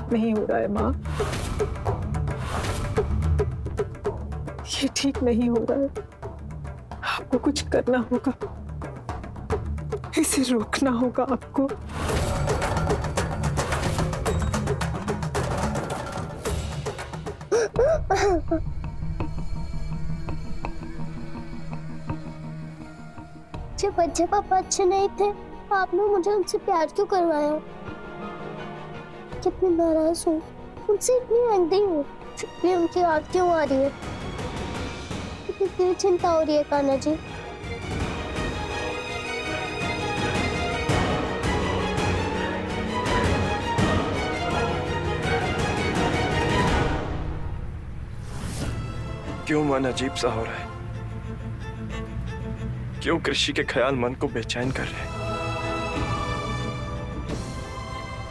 ठीक नहीं हो रहा है माँ, ये ठीक नहीं हो रहा है। आपको कुछ करना होगा, इसे रोकना होगा आपको। जब बच्चे पापा अच्छे नहीं थे, आपने मुझे उनसे प्यार क्यों करवाया? कितनी नाराज हूँ, उनसे इतनी अंधी हूँ, फिर भी उनकी याद क्यों आ रही है? कितनी चिंता हो रही है कान्हा जी। क्यों मन अजीब सा हो रहा है? क्यों कृषि के ख्याल मन को बेचैन कर रहे हैं?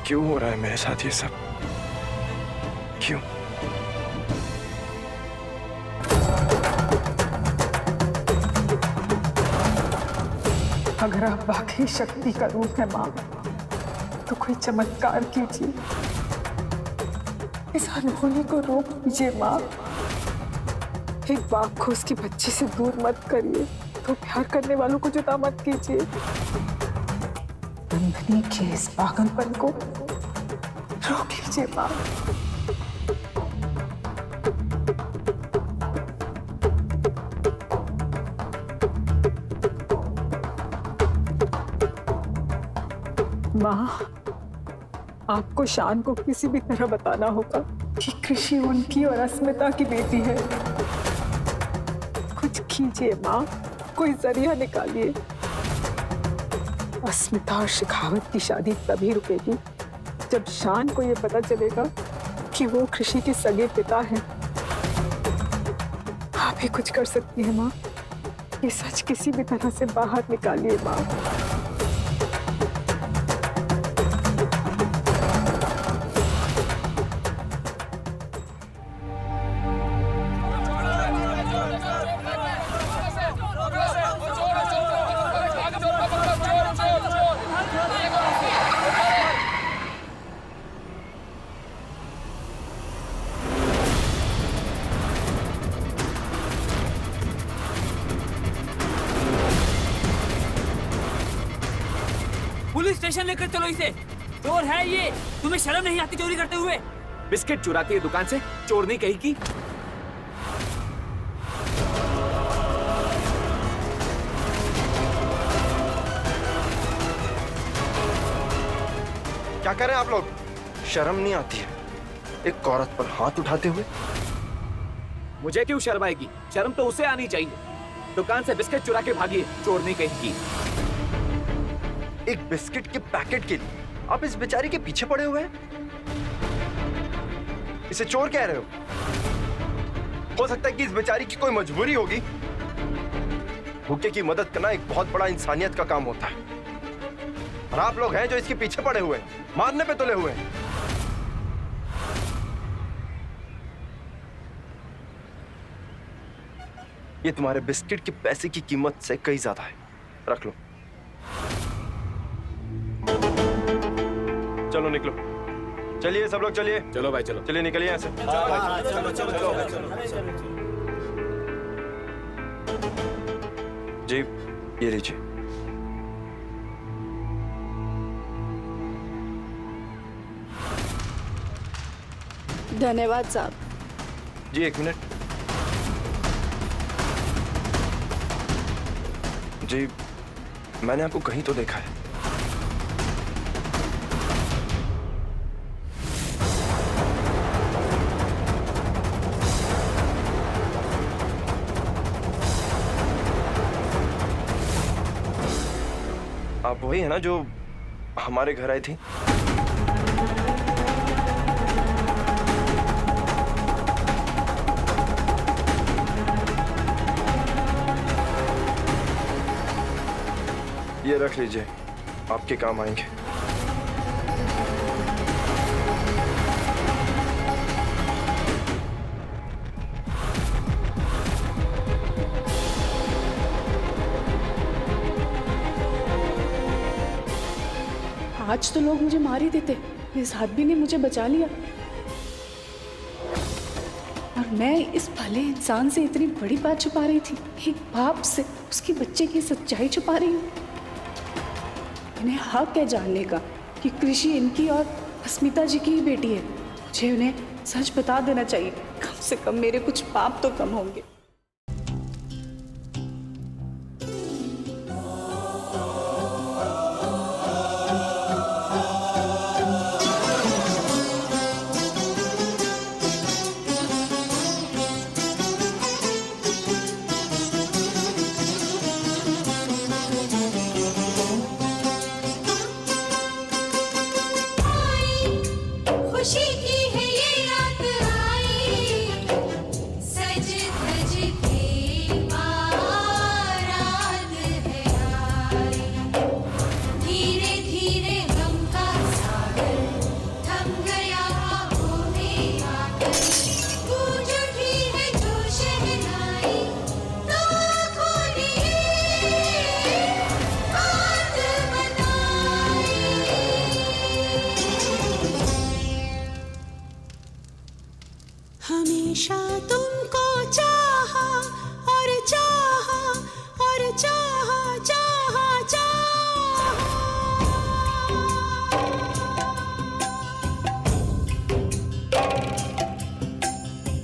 क्यों हो रहा है मेरे साथ ये सब? क्यों? अगर आप वाकई शक्ति का रूप है माँ, तो कोई चमत्कार कीजिए, इस अनहोनी को रोक दीजिए माँ। एक बाप को उसकी बच्ची से दूर मत करिए, तो प्यार करने वालों को जुदा मत कीजिए। नंदिनी के इस पागलपन को रोक लीजिए माँ। माँ, आपको शान को किसी भी तरह बताना होगा कि कृषि उनकी और अस्मिता की बेटी है। कुछ कीजिए माँ, कोई जरिया निकालिए। अस्मिता और शेखावत की शादी तभी रुकेगी जब शान को ये पता चलेगा कि वो कृषि के सगे पिता हैं। आप ही कुछ कर सकती हैं माँ, ये सच किसी भी तरह से बाहर निकालिए माँ। पुलिस स्टेशन लेकर चलो इसे, चोर है ये। तुम्हें शर्म नहीं आती चोरी करते हुए? बिस्किट चुराती है दुकान से, चोर नहीं कहेगी। क्या कर रहे हैं आप लोग? शर्म नहीं आती है एक औरत पर हाथ उठाते हुए? मुझे क्यों शर्म आएगी? शर्म तो उसे आनी चाहिए। दुकान से बिस्किट चुरा के भागी, चोर नहीं कहेगी। एक बिस्किट के पैकेट के लिए आप इस बेचारी के पीछे पड़े हुए हैं? इसे चोर कह रहे हो सकता है कि इस बेचारी की कोई मजबूरी होगी। भूखे की मदद करना एक बहुत बड़ा इंसानियत का काम होता है, और आप लोग हैं जो इसके पीछे पड़े हुए हैं, मारने पे तुले हुए हैं। ये तुम्हारे बिस्किट के पैसे की कीमत से कहीं ज्यादा है, रख लो। चलो निकलो, चलिए सब लोग चलिए। चलो भाई चलो, चलिए निकलिए यहाँ से। जी ये लीजिए। धन्यवाद साहब। जी एक मिनट। जी मैंने आपको कहीं तो देखा है। आप वही है ना जो हमारे घर आई थी? ये रख लीजिए, आपके काम आएंगे। आज तो लोग मुझे मार ही देते, इस आदमी ने मुझे बचा लिया और मैं इस भले इंसान से इतनी बड़ी बात छुपा रही थी। एक बाप से उसके बच्चे की सच्चाई छुपा रही हूँ। इन्हें हक है जानने का कि कृषि इनकी और अस्मिता जी की ही बेटी है। मुझे उन्हें सच बता देना चाहिए। कम से कम मेरे कुछ पाप तो कम होंगे। खुशी की है ये रात आई, सज धज के बारात है आई। धीरे धीरे गम का सागर थम गया आँखों में आकर, गूंज उठी है जो शहनाई, तो खोलिए बात बताई। हमेशा तुमको चाहा और चाहा और चाहा चाहा चाहा,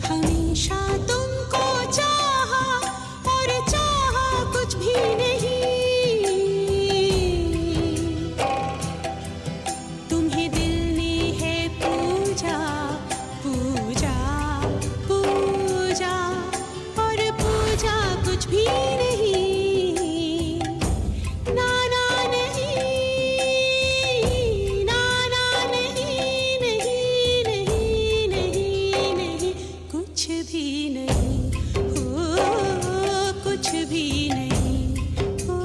हमेशा तुमको चाहा और चाहा कुछ भी नहीं, तुम्हें दिल ने है पूजा पूजा पूजा और पूजा कुछ भी नहीं। नाना नहीं, नाना नहीं, नहीं नहीं नहीं नहीं, कुछ भी नहीं, हो कुछ भी नहीं, हो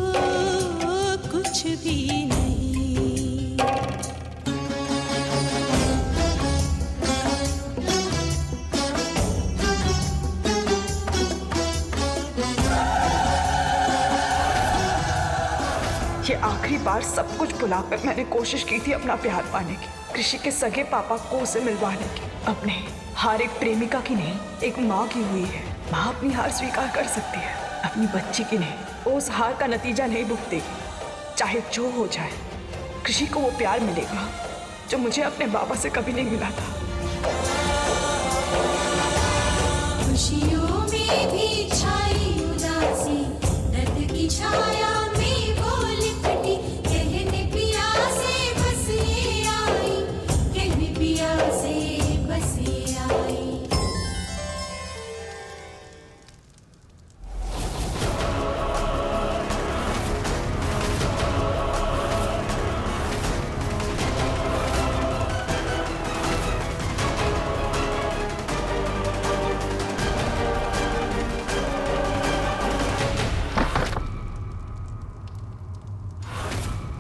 कुछ भी नहीं। ये आखिरी बार सब कुछ भुलाकर मैंने कोशिश की थी अपना प्यार पाने की, कृषि के सगे पापा को उसे मिलवाने की। अब नहीं, हार एक प्रेमिका की नहीं, एक माँ की हुई है। माँ अपनी हार स्वीकार कर सकती है, अपनी बच्ची की नहीं। वो उस हार का नतीजा नहीं भुगतेगी, चाहे जो हो जाए। कृषि को वो प्यार मिलेगा जो मुझे अपने बाबा से कभी नहीं मिला था। खुशियों में भी छाई उदासी, दर्द की छाया में वो लिपटी, कहने पिया से बस ये आई, कहने पिया से बस ये आई।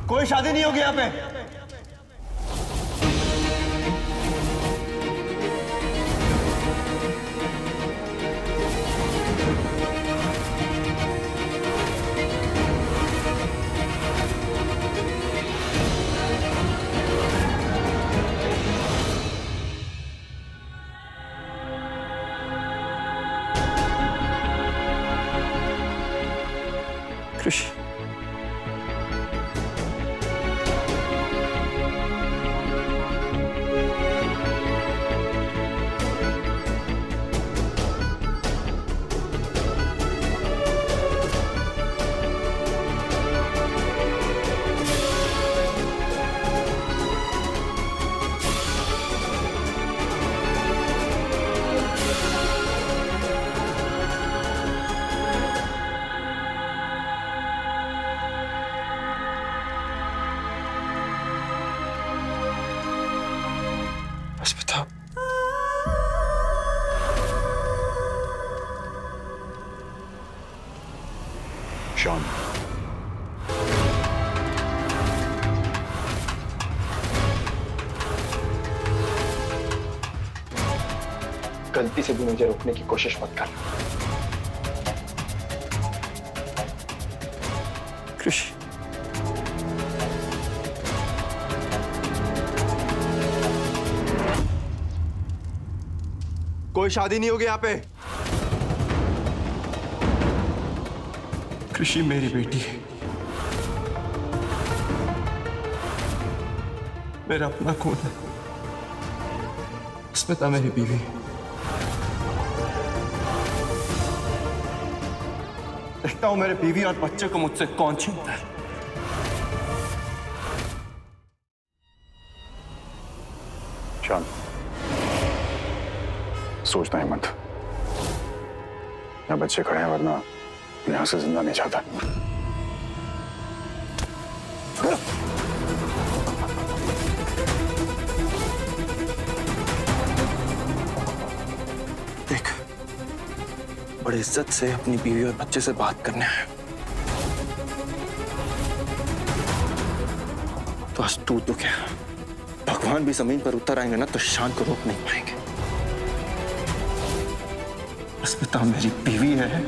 कोई शादी नहीं होगी यहाँ पे। कृषि, बस बताओ। शॉन, गलती से भी मुझे रोकने की कोशिश मत कर। कृषि, कोई शादी नहीं होगी यहाँ पे। कृषि मेरी बेटी है, मेरा अपना खून है। स्मिता मेरी बीवी है। देखता हूं मेरे बीवी और बच्चे को मुझसे कौन छीनता है। शांत, सोचना ही मत। यहाँ बच्चे खड़े हैं, वरना यहाँ से जिंदा नहीं जाता। देख, बड़ी इज्जत से अपनी बीवी और बच्चे से बात करने आया, तो आज तू तो क्या, भगवान भी जमीन पर उतर आएंगे ना तो शान को रोक नहीं पाएंगे। स्मिता मेरी बीवी है,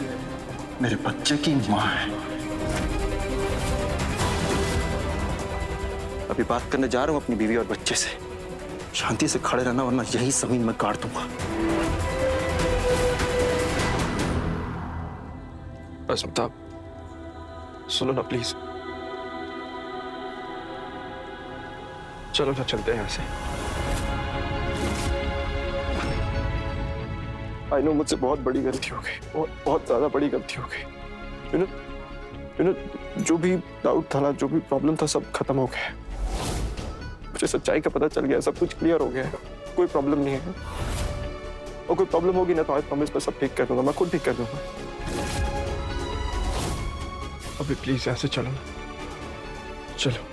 मेरे बच्चे की मां है। अभी बात करने जा रहा हूं अपनी बीवी और बच्चे से। शांति से खड़े रहना, वरना यही जमीन में काट दूंगा। स्मिता, सुनो ना प्लीज, चलो ना चलते हैं यहाँ से। आई नो मुझसे बहुत बड़ी गलती हो गई, बहुत ज्यादा बड़ी गलती हो गई। यू नो जो भी डाउट था ना, जो भी प्रॉब्लम था, सब खत्म हो गया। मुझे सच्चाई का पता चल गया, सब कुछ क्लियर हो गया है। कोई प्रॉब्लम नहीं है, और कोई प्रॉब्लम होगी ना तो आई प्रॉमिस मैं सब ठीक कर दूंगा, मैं खुद ठीक कर दूंगा। अभी प्लीज यहाँ से चलो ना, चलो।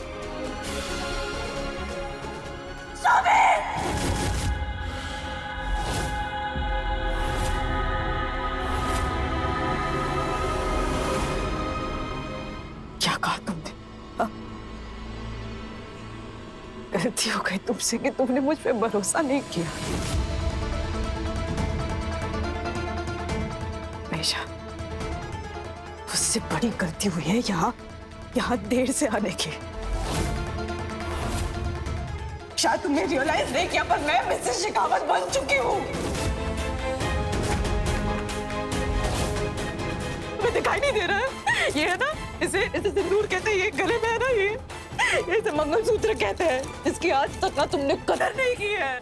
क्या कहा तुमने? गलती हो गई तुमसे कि तुमने मुझ पे भरोसा नहीं किया। बेशा, उससे बड़ी गलती हुई है यहाँ देर से आने की। शायद तुमने रियलाइज नहीं किया, पर मैं मिसेस शेखावत बन चुकी हूँ। तुम्हें दिखाई नहीं दे रहा है? ये है ना, इसे सिंदूर कहते हैं, ये गले में है ना, ये इसे मंगलसूत्र कहते हैं, जिसकी आज तक ना तुमने कदर नहीं की है,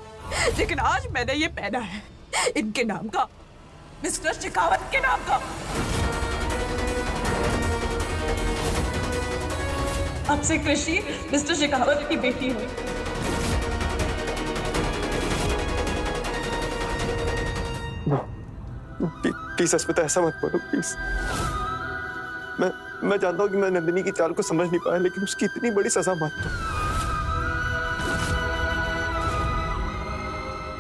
लेकिन आज मैंने ये पहना है, इनके नाम का, मिस्टर शेखावत के नाम का। अब से कृषि मिस्टर शेखावत की बेटी है। प्लीज स्मिता, ऐसा मत बोलो प्लीज। मैं जानता हूँ कि मैं नंदिनी की चाल को समझ नहीं पाया, लेकिन उसकी इतनी बड़ी सजा मत दो।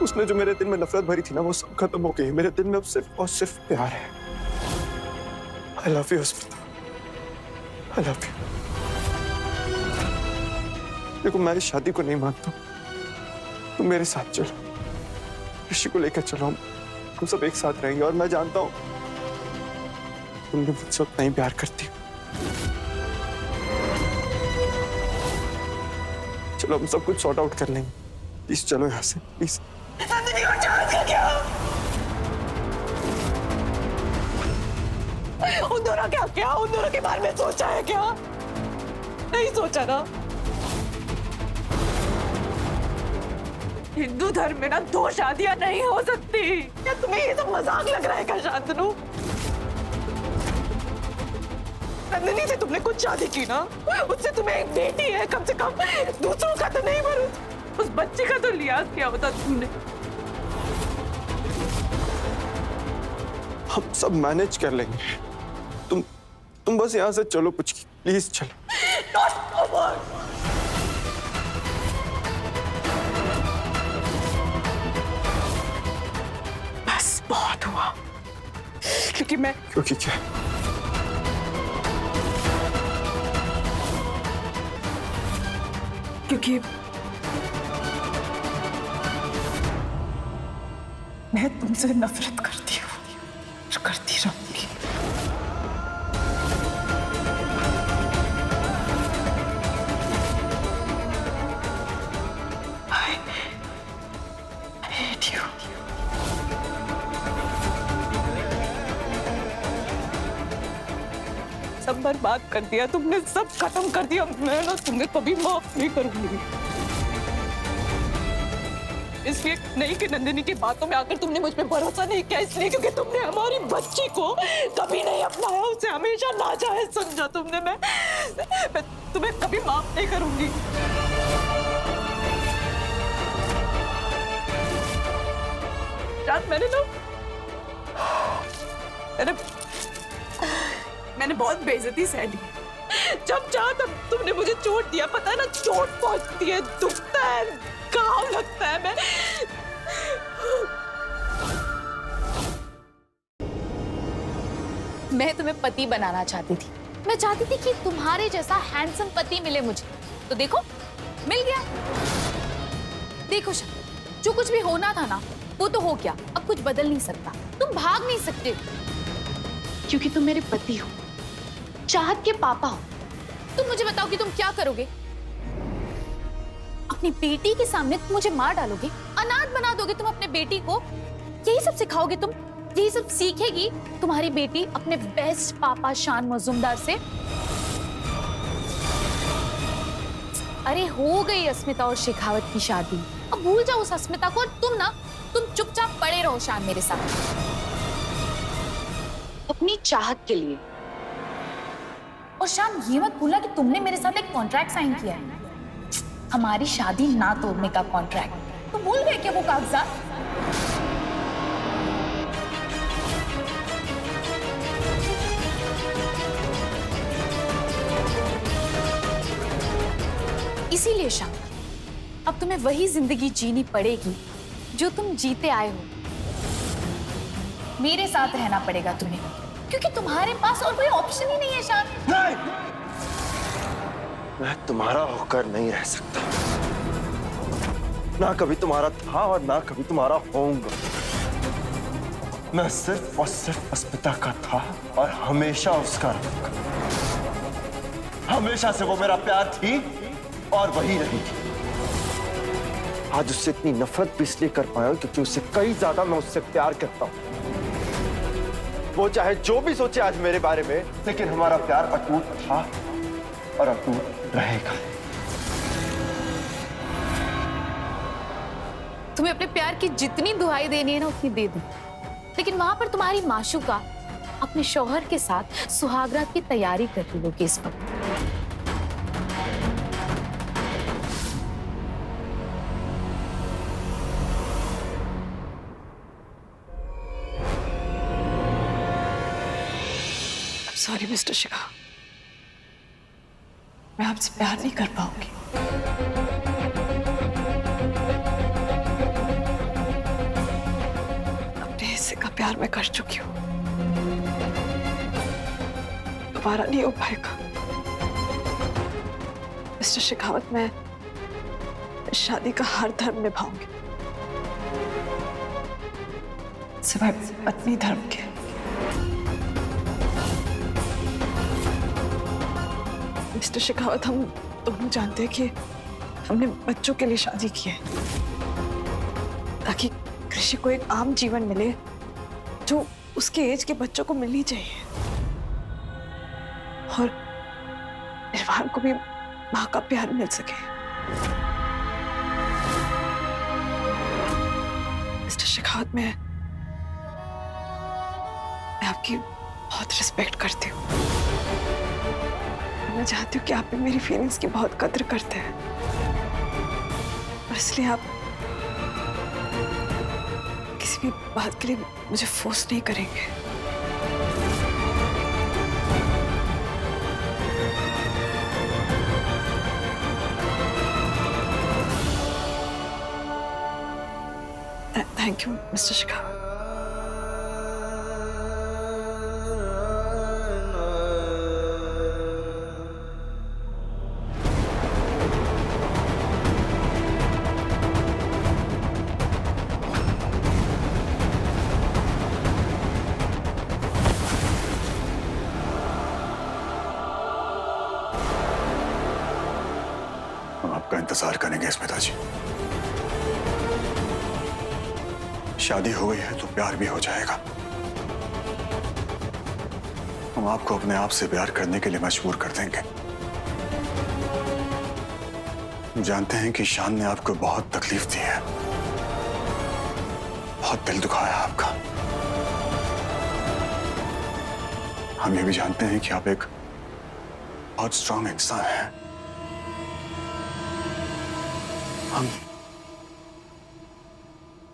उसने जो मेरे दिल में नफरत भरी थी ना, वो सब खत्म हो गई। मेरे दिल में अब सिर्फ और सिर्फ प्यार है। I love you Smita, I love you. देखो, मैं इस शादी को नहीं मानता, तुम मेरे साथ चलो, ऋषि को लेकर चलो, हम सब एक साथ रहेंगे। और मैं जानता हूँ तुम भी मुझसे उतना ही प्यार करती हो। चलो, हम सब कुछ सॉर्ट आउट कर लेंगे। प्लीज चलो यहाँ से, प्लीज। उन दोनों क्या उन दोनों के बारे में सोचा है क्या? नहीं सोचा ना। हिंदू धर्म में ना 2 शादियां नहीं हो सकती। क्या तुम्हें ये सब मजाक लग रहा है क्या शांतनु? नंदिनी से तुमने कुछ शादी की ना, उससे तुम्हें एक बेटी है, कम से कम दूसरों का तो नहीं, पर उस बच्चे का तो लिहाज किया होता तुमने। हम सब मैनेज कर लेंगे। तुम बस यहाँ से चलो, कुछ प्लीज चलो। बस बहुत हुआ। क्योंकि क्या? क्योंकि मैं तुमसे नफरत करती हूँ और करती रहूंगी। I hate you. सब बर्बाद कर दिया, तुमने सब खत्म कर दिया। मैं ना तुम्हें कभी माफ नहीं करूंगी। इसलिए नहीं कि नंदिनी की बातों में आकर तुमने मुझ पे भरोसा नहीं किया, इसलिए क्योंकि तुमने हमारी बच्ची को कभी नहीं अपनाया, उसे हमेशा नाजायज समझा तुमने। मैं तुम्हें कभी माफ नहीं करूंगी। मैंने बहुत बेइज्जती सह ली। जब चाहा तब तुमने मुझे चोट दिया, पता है ना, चोट पहुंचती है, दुखता है, घाव लगता है। मैं तुम्हें पति बनाना चाहती थी। मैं चाहती थी कि तुम्हारे जैसा हैंडसम पति मिले मुझे, तो देखो मिल गया। देखो शायद जो कुछ भी होना था ना वो तो हो गया, अब कुछ बदल नहीं सकता, तुम भाग नहीं सकते क्योंकि तुम मेरे पति हो, चाहत के पापा हो। तुम मुझे बताओ कि तुम क्या करोगे? अपनी बेटी के सामने तुम मुझे मार डालोगे, अनाथ बना दोगे तुम अपने बेटी को, यही सब सिखाओगे तुम? यही सब सीखेगी तुम्हारी बेटी अपने बेस्ट पापा शान मजूमदार से? अरे हो गई अस्मिता और शेखावत की शादी, अब भूल जाओ उस अस्मिता को, और तुम चुपचाप पड़े रहो शान मेरे साथ अपनी चाहत के लिए। और शान ये मत भूलना कि तुमने मेरे साथ एक कॉन्ट्रैक्ट साइन किया है, हमारी शादी ना तोड़ने का कॉन्ट्रैक्ट। तुम भूल गए क्या वो कागजात? इसीलिए शान अब तुम्हें वही जिंदगी जीनी पड़ेगी जो तुम जीते आए हो। मेरे साथ रहना पड़ेगा तुम्हें, क्योंकि तुम्हारे पास और कोई ऑप्शन ही नहीं है शान। नहीं, मैं तुम्हारा होकर नहीं रह सकता, ना कभी तुम्हारा था और ना कभी तुम्हारा होऊंगा। मैं सिर्फ और सिर्फ अस्मिता का था और हमेशा उसका रहूंगा। हमेशा से वो मेरा प्यार थी और वही रहेगी। आज उससे इतनी नफरत भी इसलिए कर पाया हूं क्योंकि उससे कई ज्यादा मैं उससे प्यार करता हूं। वो चाहे जो भी सोचे आज मेरे बारे में, लेकिन हमारा प्यार अटूट था और अटूट रहेगा। तुम्हें अपने प्यार की जितनी दुहाई देनी है ना उतनी दे दो, लेकिन वहां पर तुम्हारी माशूका अपने शौहर के साथ सुहागरात की तैयारी कर रही होगी इस वक्त। सॉरी मिस्टर शिखा, मैं आपसे प्यार नहीं कर पाऊंगी। अपने हिस्से का प्यार मैं कर चुकी हूँ, दोबारा नहीं हो पाएगा। मिस्टर शेखावत, मैं शादी का हर धर्म निभाऊंगी सिवाय पत्नी धर्म के। मिस्टर शेखावत, हम दोनों जानते हैं कि हमने बच्चों के लिए शादी की है, ताकि कृषि को एक आम जीवन मिले जो उसके एज के बच्चों को मिलनी चाहिए, और निर्वाण को भी माँ का प्यार मिल सके। मिस्टर शेखावत, मैं आपकी बहुत रिस्पेक्ट करती हूँ। मैं चाहती हूँ कि आप भी मेरी फीलिंग्स की बहुत कदर करते हैं, और इसलिए आप किसी भी बात के लिए मुझे फोर्स नहीं करेंगे। Thank you mister Shekhawat. आपका इंतजार करेंगे स्मिता जी। शादी हो गई है तो प्यार भी हो जाएगा। हम हम आपको अपने आप से प्यार करने के लिए मजबूर कर देंगे। हम जानते हैं कि शान ने आपको बहुत तकलीफ दी है, बहुत दिल दुखाया आपका। हम ये भी जानते हैं कि आप एक बहुत स्ट्रांग इंसान हैं।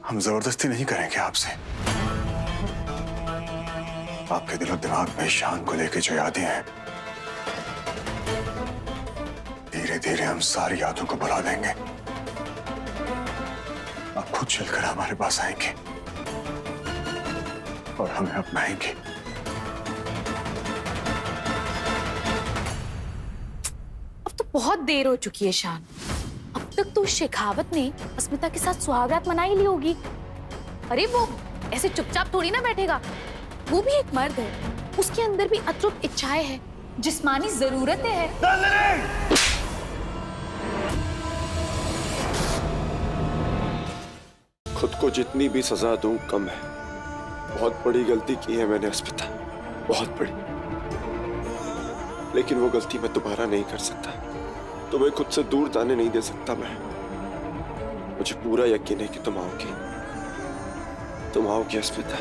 हम जबरदस्ती नहीं करेंगे आपसे। आपके दिलो दिमाग में शान को लेके जो यादें हैं, धीरे धीरे हम सारी यादों को भुला देंगे। आप खुद चलकर हमारे पास आएंगे और हमें अपनाएंगे। अब तो बहुत देर हो चुकी है शान। अब तक तो शेखावत ने अस्मिता के साथ सुहागरात मनाई ली होगी। अरे वो ऐसे चुपचाप थोड़ी ना बैठेगा। वो भी एक मर्द है, उसके अंदर भी अतृप्त इच्छाएं हैं, जिस्मानी जरूरतें हैं। खुद को जितनी भी सजा दूं कम है। बहुत बड़ी गलती की है मैंने अस्मिता, बहुत बड़ी। लेकिन वो गलती मैं दोबारा नहीं कर सकता। तुम्हें खुद से दूर जाने नहीं दे सकता मैं। मुझे पूरा यकीन है कि तुम आओगी अस्मिता।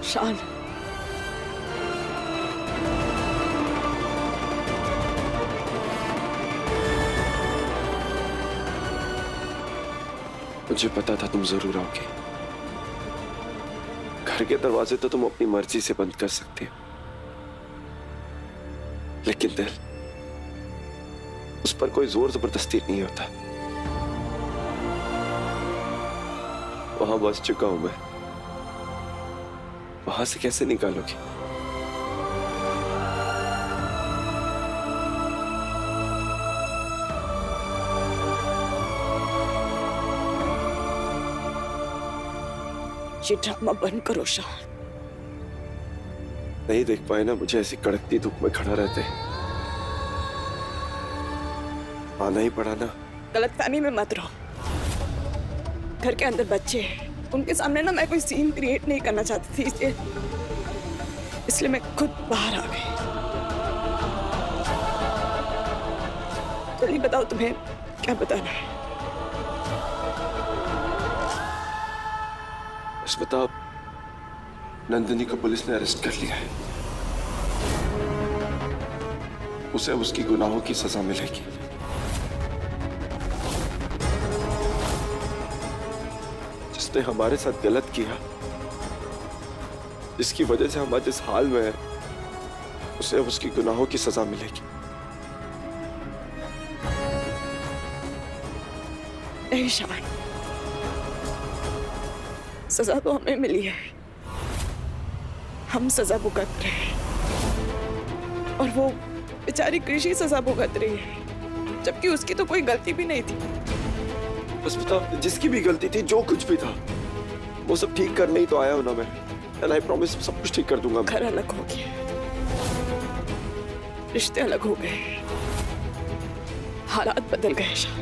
शान, मुझे पता था तुम जरूर आओगे। घर के दरवाजे तो तुम अपनी मर्जी से बंद कर सकते हो, लेकिन दिल, उस पर कोई जोर जबरदस्ती नहीं होता। वहां बस चुका हूं मैं, वहां से कैसे निकालोगे? ये ड्रामा बंद करो शान। नहीं देख पाए ना मुझे ऐसी कड़कती धूप में खड़ा रहते। आना ही पड़ा ना। गलतफहमी में मत रहो। घर के अंदर बच्चे हैं, उनके सामने ना मैं कोई सीन क्रिएट नहीं करना चाहती थी, इसलिए मैं खुद बाहर आ गई। जल्दी बताओ तुम्हें क्या बताना है। अस्मिता, नंदिनी को पुलिस ने अरेस्ट कर लिया है। उसे उसकी गुनाहों की सजा मिलेगी। जिसने हमारे साथ गलत किया, जिसकी वजह से हम आज इस हाल में हैं, उसे उसकी गुनाहों की सजा मिलेगी। नहीं शान, सजा तो हमें मिली है, हम सजा भुगत रहे हैं और वो बेचारी कृषि सजा भुगत रही है, जबकि उसकी तो कोई गलती भी नहीं थी। बस बता, जिसकी भी गलती थी, जो कुछ भी था, वो सब ठीक करने ही तो आया हूं ना मैं। एंड आई प्रॉमिस सब कुछ ठीक कर दूंगा। घर अलग हो गया, रिश्ते अलग हो गए, हालात बदल गए शान।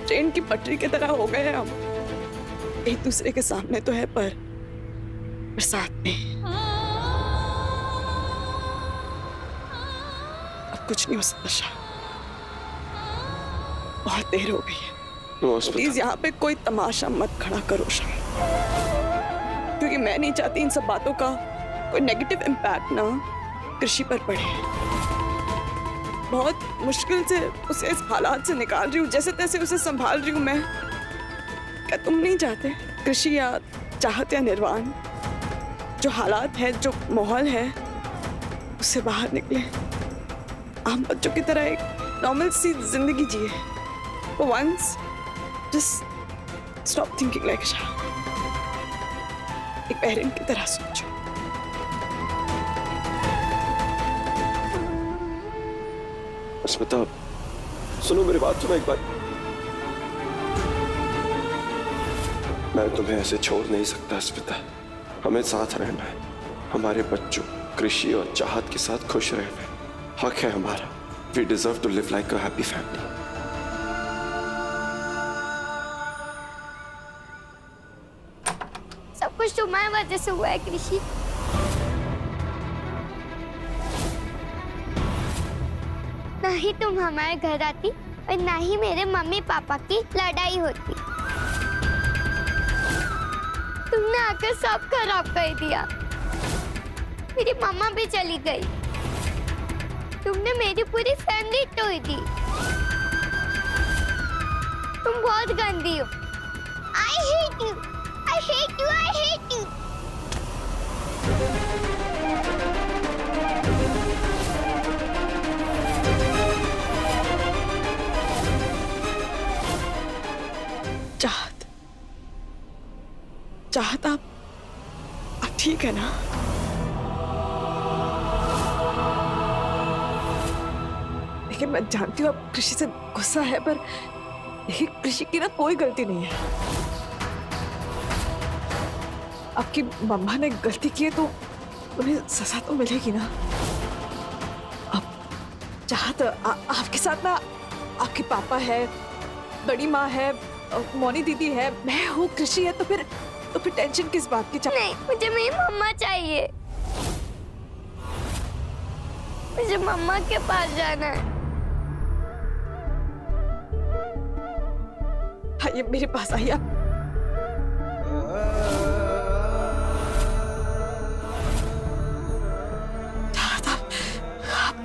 ट्रेन की पटरी की तरह हो गए हम। एक दूसरे के सामने तो है पर साथ में अब कुछ नहीं हो सकता शान। बहुत देर हो गई है। प्लीज यहाँ पे कोई तमाशा मत खड़ा करो शान, क्योंकि मैं नहीं चाहती इन सब बातों का कोई नेगेटिव इम्पैक्ट ना कृषि पर पड़े। बहुत मुश्किल से उसे इस हालात से निकाल रही हूँ, जैसे तैसे उसे संभाल रही हूँ मैं। क्या तुम नहीं चाहते कृषि या चाहत या निर्वाण, जो हालात है, जो माहौल है, उससे बाहर निकले, आम बच्चों की तरह एक नॉर्मल सी जिंदगी जिए? For once, just stop thinking like a child. एक पेरेंट की तरह सोचो। अस्मिता, सुनो मेरी बात सुनो एक बार। मैं तुम्हें ऐसे छोड़ नहीं सकता स्मिता। हमें साथ रहना है, हमारे बच्चों कृषि और चाहत के साथ खुश रहना है। हक है हमारा। We deserve to live like a happy family. सब कुछ तुम्हारी वजह से हुआ है कृषि। ना ही तुम हमारे घर आती और ना ही मेरे मम्मी पापा की लड़ाई होती। तुमने आकर सब खराब कर दिया। मेरी मम्मा भी चली गई। तुमने मेरी पूरी फैमिली तोड़ दी। तुम बहुत गंदी हो। I hate you. I hate you. I hate you. चाहत आप ठीक है ना? देखिए मैं जानती हूँ आप कृषि से गुस्सा है, पर देखिए कृषि की ना कोई गलती नहीं है। आपकी मम्मा ने गलती की है तो उन्हें सजा तो मिलेगी ना। अब चाहत आपके साथ ना आपके पापा है, बड़ी माँ है, मोनी दीदी है, मैं हूँ, कृषि है, तो फिर टेंशन किस बात की? नहीं, मुझे मेरी मम्मा चाहिए। मुझे मम्मा के पास जाना है। आइए मेरे पास आइए आप।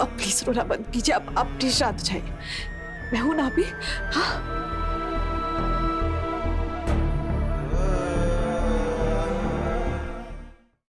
आप प्लीज रोना बंद कीजिए। आप प्लीज शांत हो जाइए। मैं हूं ना अभी। हाँ